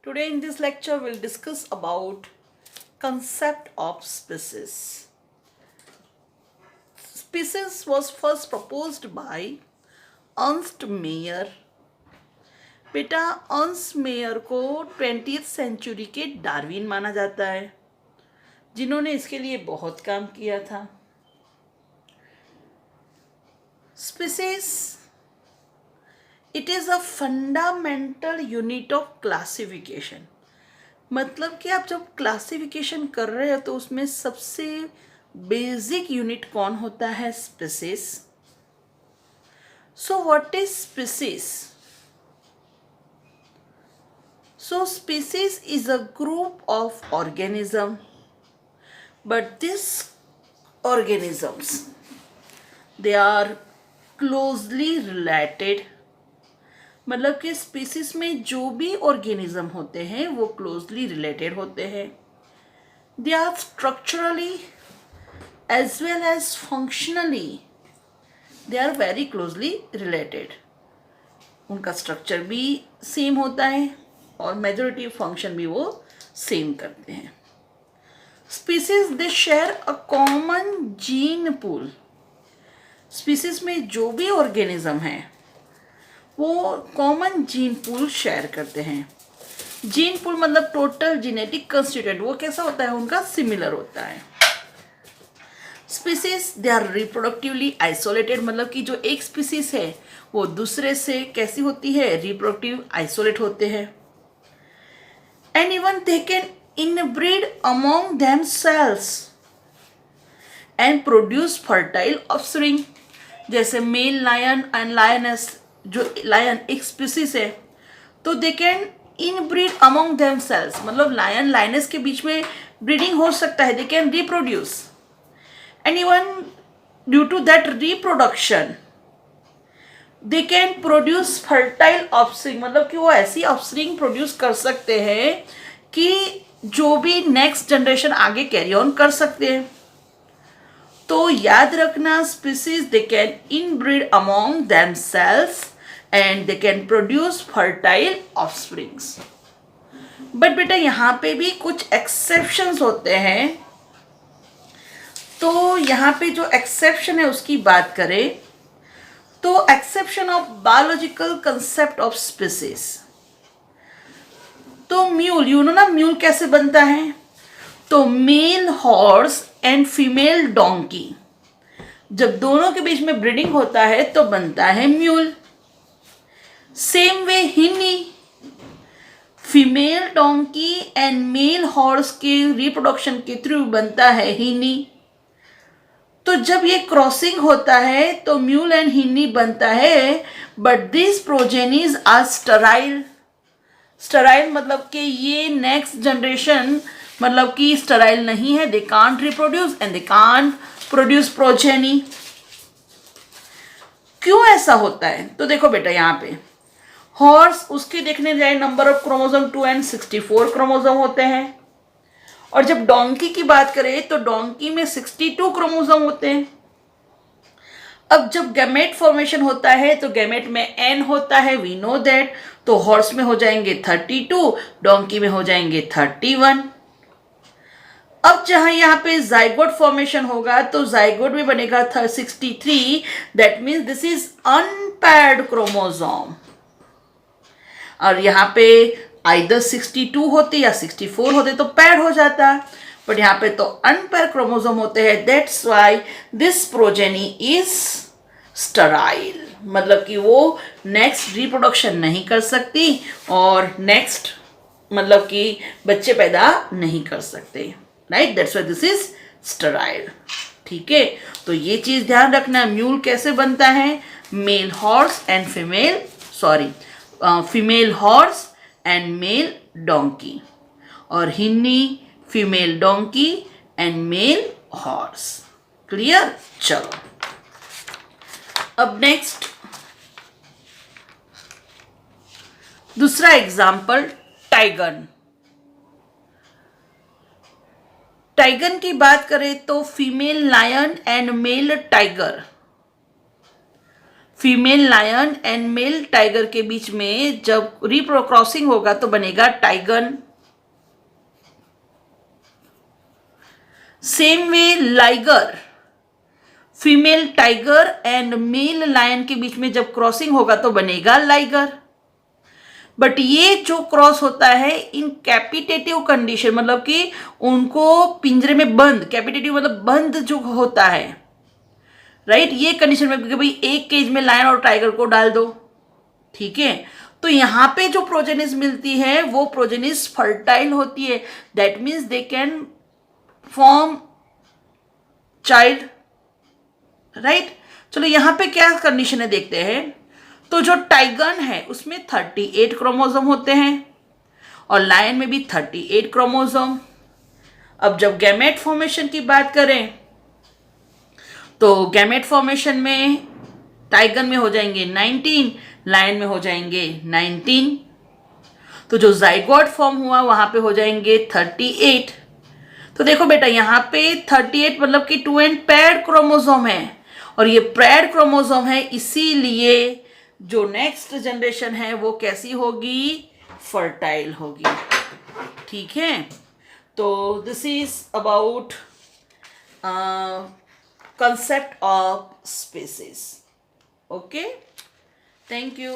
Today in this lecture we'll discuss about concept of species. Species was first proposed by Ernst Mayr. बेटा Ernst mayor को 20th century के Darwin माना जाता है, जिन्होंने इसके लिए बहुत काम किया था. Species it is a fundamental unit of classification. मतलब कि आप जब क्लासिफिकेशन कर रहे हो तो उसमें सबसे बेसिक यूनिट कौन होता है? Species. So what is species? So species is a group of organism, but these organisms they are closely related. मतलब कि species में जो भी organism होते हैं वो closely related होते हैं. They are structurally as well as functionally they are very closely related. उनका स्ट्रक्चर भी सेम होता है और मेजॉरिटी फंक्शन भी वो सेम करते हैं. Species they share a common gene pool. Species में जो भी ऑर्गेनिज्म है वो कॉमन जीन पूल शेयर करते हैं. जीन पूल मतलब टोटल जेनेटिक कंस्टिट्यूएंट वो कैसा होता है? उनका सिमिलर होता है. Species they are reproductively isolated. मतलब कि जो एक स्पीसीज है वो दूसरे से कैसी होती है? रिप्रोडक्टिव आइसोलेट होते हैं. And even they can inbreed among themselves and produce fertile offspring. जैसे मेल लायन एंड लायनेस, जो लायन एक स्पीसीज है तो they can inbreed among themselves. मतलब लायन लायनेस के बीच में ब्रीडिंग हो सकता है. They can reproduce and even due to that reproduction they can produce fertile offspring. मतलब कि वो ऐसी ऑफस्प्रिंग प्रोड्यूस कर सकते हैं कि जो भी नेक्स्ट जनरेशन आगे कैरी ऑन कर सकते हैं. तो याद रखना, species they can inbreed among themselves and they can produce fertile offsprings. But बेटा यहाँ पे भी कुछ एक्सेप्शंस होते हैं. तो यहाँ पे जो एक्सेप्शन है उसकी बात करें तो exception of biological concept of species. तो म्यूल, यू नो ना म्यूल कैसे बनता है? तो male horse and female donkey, जब दोनों के बीच में ब्रीडिंग होता है तो बनता है mule. Same way hinny, female donkey and male horse के रिप्रोडक्शन के थ्रू बनता है हिनी. तो जब ये क्रॉसिंग होता है तो म्यूल एंड हिनी बनता है. But this progenies are sterile. Sterile मतलब कि ये नेक्स्ट जनरेशन मतलब कि स्टराइल नहीं है. They can't reproduce and they can't produce progeny. क्यों ऐसा होता है? तो देखो बेटा यहाँ पे हॉर्स, उसके देखने जाए number of chromosome 2 and 64 chromosome होते हैं. और जब डोंकी की बात करें तो डोंकी में 62 क्रोमोसोम होते हैं. अब जब गैमेट फॉर्मेशन होता है तो गैमेट में एन होता है, वी नो दैट. तो हॉर्स में हो जाएंगे 32, डोंकी में हो जाएंगे 31. अब जहां यहाँ पे जाइगोट फॉर्मेशन होगा तो जाइगोट में बनेगा 63. That means this is unpaired chromosome. और यहाँ पे आइदर 62 होते या 64 होते तो पैड हो जाता. बट यहाँ पे तो अनपेयर क्रोमोसोम होते हैं. That's why this progeny is Sterlite. मतलब कि वो नेक्स्ट रिप्रोडक्शन नहीं कर सकती और नेक्स्ट मतलब कि बच्चे पैदा नहीं कर सकते. Right, that's why this is Sterlite. ठीक है, तो ये चीज ध्यान रखना. म्यूल कैसे बनता है? Male horse and female, sorry female horse and male donkey. और hinny female donkey and male horse. Clear? चलो अब नेक्स्ट दूसरा एग्जाम्पल टाइगन. टाइगन की बात करें तो female lion and male tiger. Female lion and male tiger के बीच में जब क्रॉसिंग होगा तो बनेगा tigon. Same way liger, female tiger and male lion के बीच में जब क्रॉसिंग होगा तो बनेगा लाइगर। बट ये जो क्रॉस होता है इन कैपिटेटिव कंडीशन, मतलब कि उनको पिंजरे में बंद, कैपिटेटिव मतलब बंद जो होता है, राइट, ये कंडीशन में कि भाई एक केज में लायन और टाइगर को डाल दो, ठीक है, तो यहां पे जो प्रोजेनिस मिलती है वो प्रोजेनिस फर्टाइल होती है। That means they can form child, right. चलो यहां पे क्या कंडीशन है देखते हैं। तो जो टाइगन है उसमें 38 क्रोमोसोम होते हैं और लायन में भी 38 क्रोमोसोम। अब जब गैमेट फॉर्मेशन की बात करें तो गैमेट फॉर्मेशन में टाइगन में हो जाएंगे 19, लायन में हो जाएंगे 19। तो जो जाइगोट फॉर्म हुआ वहां पे हो जाएंगे 38। तो देखो बेटा यहाँ पे 38 मतलब कि 2 एंड पैड क्रोमोसोम है और ये पैड क्रोमोसोम है, इसीलिए जो नेक्स्ट जनरेशन है वो कैसी होगी, फर्टाइल होगी, ठीक है। तो this is about concept of species. Okay, thank you.